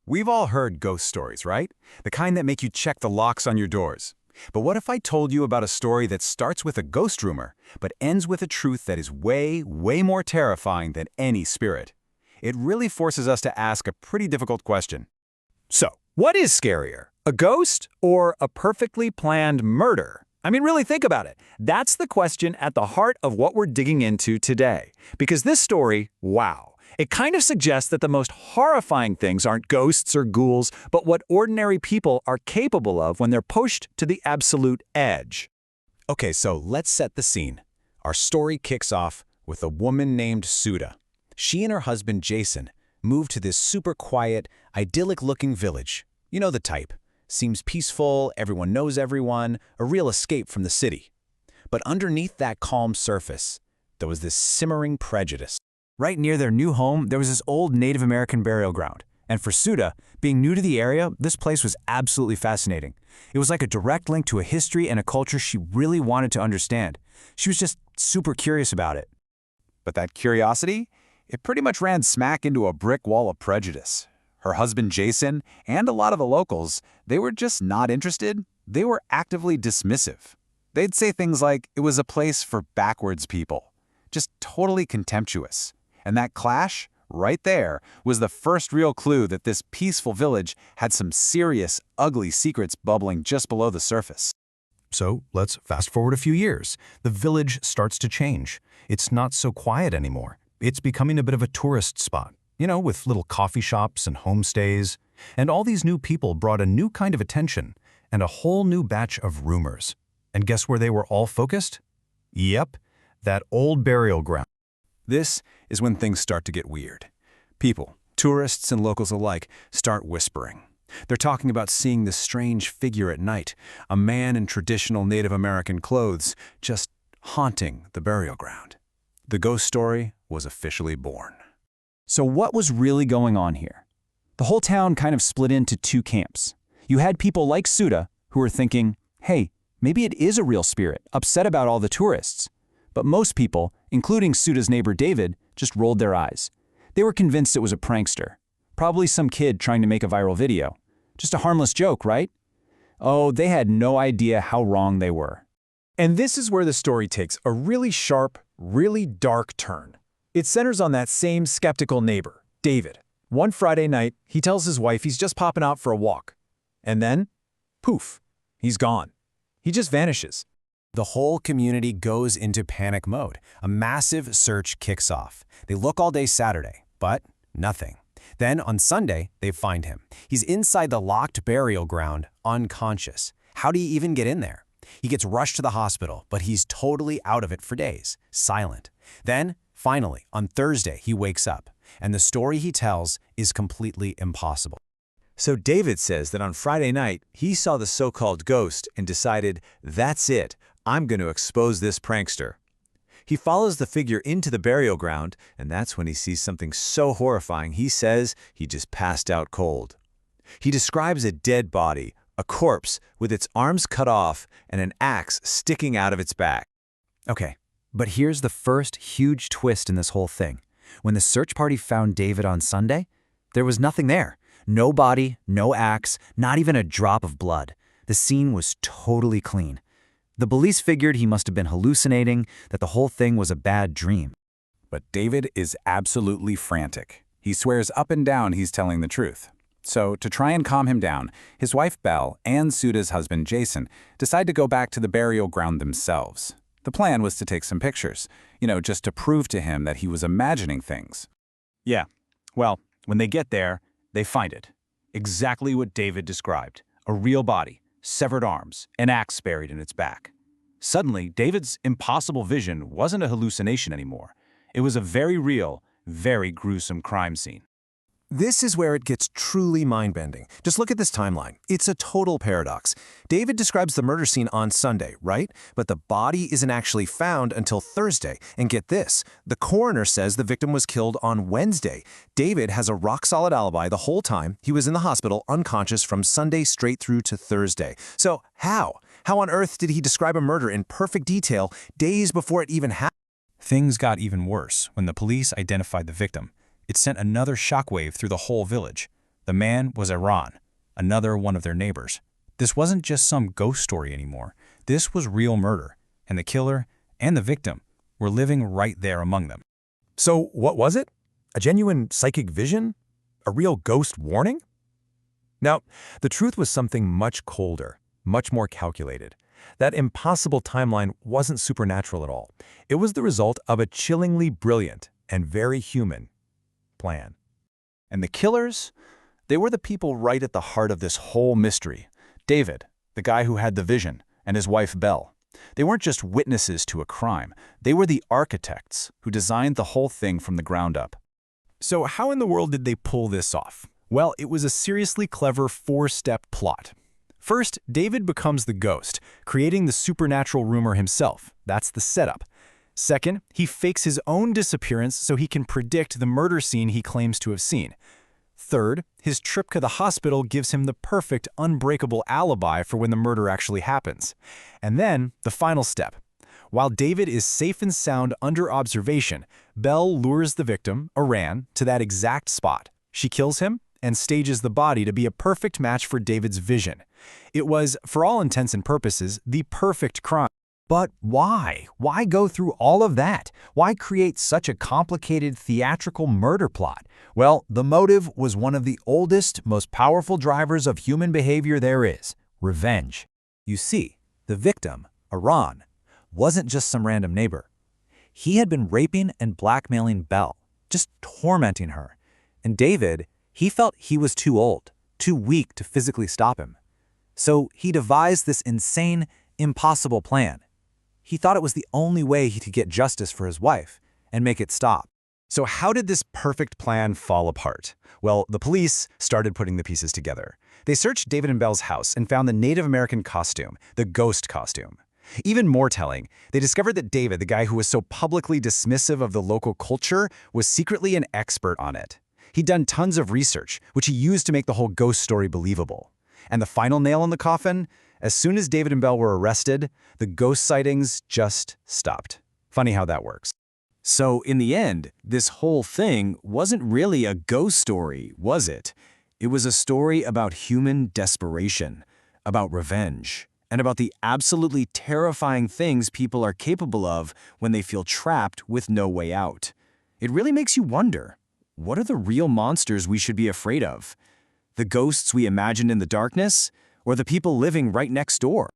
We've all heard ghost stories, right? The kind that make you check the locks on your doors. But what if I told you about a story that starts with a ghost rumor, but ends with a truth that is way, way more terrifying than any spirit? It really forces us to ask a pretty difficult question. So, what is scarier, a ghost or a perfectly planned murder? I mean, really think about it. That's the question at the heart of what we're digging into today. Because this story, wow. It kind of suggests that the most horrifying things aren't ghosts or ghouls, but what ordinary people are capable of when they're pushed to the absolute edge. Okay, so let's set the scene. Our story kicks off with a woman named Suda. She and her husband Jason moved to this super quiet, idyllic-looking village. You know the type. Seems peaceful, everyone knows everyone, a real escape from the city. But underneath that calm surface, there was this simmering prejudice. Right near their new home, there was this old Native American burial ground. And for Suda, being new to the area, this place was absolutely fascinating. It was like a direct link to a history and a culture she really wanted to understand. She was just super curious about it. But that curiosity, it pretty much ran smack into a brick wall of prejudice. Her husband Jason, and a lot of the locals, they were just not interested. They were actively dismissive. They'd say things like it was a place for backwards people. Just totally contemptuous. And that clash, right there, was the first real clue that this peaceful village had some serious, ugly secrets bubbling just below the surface. So let's fast forward a few years. The village starts to change. It's not so quiet anymore. It's becoming a bit of a tourist spot, with little coffee shops and homestays. And all these new people brought a new kind of attention and a whole new batch of rumors. And guess where they were all focused? Yep, that old burial ground. This is when things start to get weird. People, tourists and locals alike, start whispering. They're talking about seeing this strange figure at night, a man in traditional Native American clothes, just haunting the burial ground. The ghost story was officially born. So what was really going on here? The whole town kind of split into two camps. You had people like Suda who were thinking, hey, maybe it is a real spirit, upset about all the tourists. But most people, including Suda's neighbor David, just rolled their eyes. They were convinced it was a prankster. Probably some kid trying to make a viral video. Just a harmless joke, right? Oh, they had no idea how wrong they were. And this is where the story takes a really sharp, really dark turn. It centers on that same skeptical neighbor, David. One Friday night, he tells his wife he's just popping out for a walk. And then, poof, he's gone. He just vanishes. The whole community goes into panic mode. A massive search kicks off. They look all day Saturday, but nothing. Then on Sunday, they find him. He's inside the locked burial ground, unconscious. How do you even get in there? He gets rushed to the hospital, but he's totally out of it for days, silent. Then, finally, on Thursday, he wakes up, and the story he tells is completely impossible. So David says that on Friday night, he saw the so-called ghost and decided, that's it. I'm going to expose this prankster. He follows the figure into the burial ground, and that's when he sees something so horrifying he says he just passed out cold. He describes a dead body, a corpse with its arms cut off and an axe sticking out of its back. Okay, but here's the first huge twist in this whole thing. When the search party found David on Sunday, there was nothing there. No body, no axe, not even a drop of blood. The scene was totally clean. The police figured he must have been hallucinating, that the whole thing was a bad dream. But David is absolutely frantic. He swears up and down he's telling the truth. So, to try and calm him down, his wife Belle and Suda's husband Jason decide to go back to the burial ground themselves. The plan was to take some pictures, just to prove to him that he was imagining things. Yeah, well, when they get there, they find it. Exactly what David described. A real body. Severed arms, an axe buried in its back. Suddenly, David's impossible vision wasn't a hallucination anymore. It was a very real, very gruesome crime scene. This is where it gets truly mind-bending. Just look at this timeline. It's a total paradox. David describes the murder scene on Sunday, right? But the body isn't actually found until Thursday. And get this, the coroner says the victim was killed on Wednesday. David has a rock-solid alibi the whole time. He was in the hospital unconscious from Sunday straight through to Thursday. So how? How on earth did he describe a murder in perfect detail days before it even happened? Things got even worse when the police identified the victim. It sent another shockwave through the whole village. The man was Iran, another one of their neighbors. This wasn't just some ghost story anymore. This was real murder, and the killer and the victim were living right there among them. So what was it? A genuine psychic vision? A real ghost warning? Now, the truth was something much colder, much more calculated. That impossible timeline wasn't supernatural at all. It was the result of a chillingly brilliant and very human plan. And the killers? They were the people right at the heart of this whole mystery. David, the guy who had the vision, and his wife Belle. They weren't just witnesses to a crime. They were the architects who designed the whole thing from the ground up. So how in the world did they pull this off? Well, it was a seriously clever four-step plot. First, David becomes the ghost, creating the supernatural rumor himself. That's the setup. Second, he fakes his own disappearance so he can predict the murder scene he claims to have seen. Third, his trip to the hospital gives him the perfect, unbreakable alibi for when the murder actually happens. And then, the final step. While David is safe and sound under observation, Belle lures the victim, Iran, to that exact spot. She kills him and stages the body to be a perfect match for David's vision. It was, for all intents and purposes, the perfect crime. But why? Why go through all of that? Why create such a complicated theatrical murder plot? Well, the motive was one of the oldest, most powerful drivers of human behavior there is: revenge. You see, the victim, Iran, wasn't just some random neighbor. He had been raping and blackmailing Belle, just tormenting her. And David, he felt he was too old, too weak to physically stop him. So he devised this insane, impossible plan. He thought it was the only way he could get justice for his wife and make it stop. So how did this perfect plan fall apart? Well, the police started putting the pieces together. They searched David and Belle's house and found the Native American costume, the ghost costume. Even more telling, they discovered that David, the guy who was so publicly dismissive of the local culture, was secretly an expert on it. He'd done tons of research, which he used to make the whole ghost story believable. And the final nail in the coffin? As soon as David and Belle were arrested, the ghost sightings just stopped. Funny how that works. So in the end, this whole thing wasn't really a ghost story, was it? It was a story about human desperation, about revenge, and about the absolutely terrifying things people are capable of when they feel trapped with no way out. It really makes you wonder, what are the real monsters we should be afraid of? The ghosts we imagined in the darkness, or the people living right next door?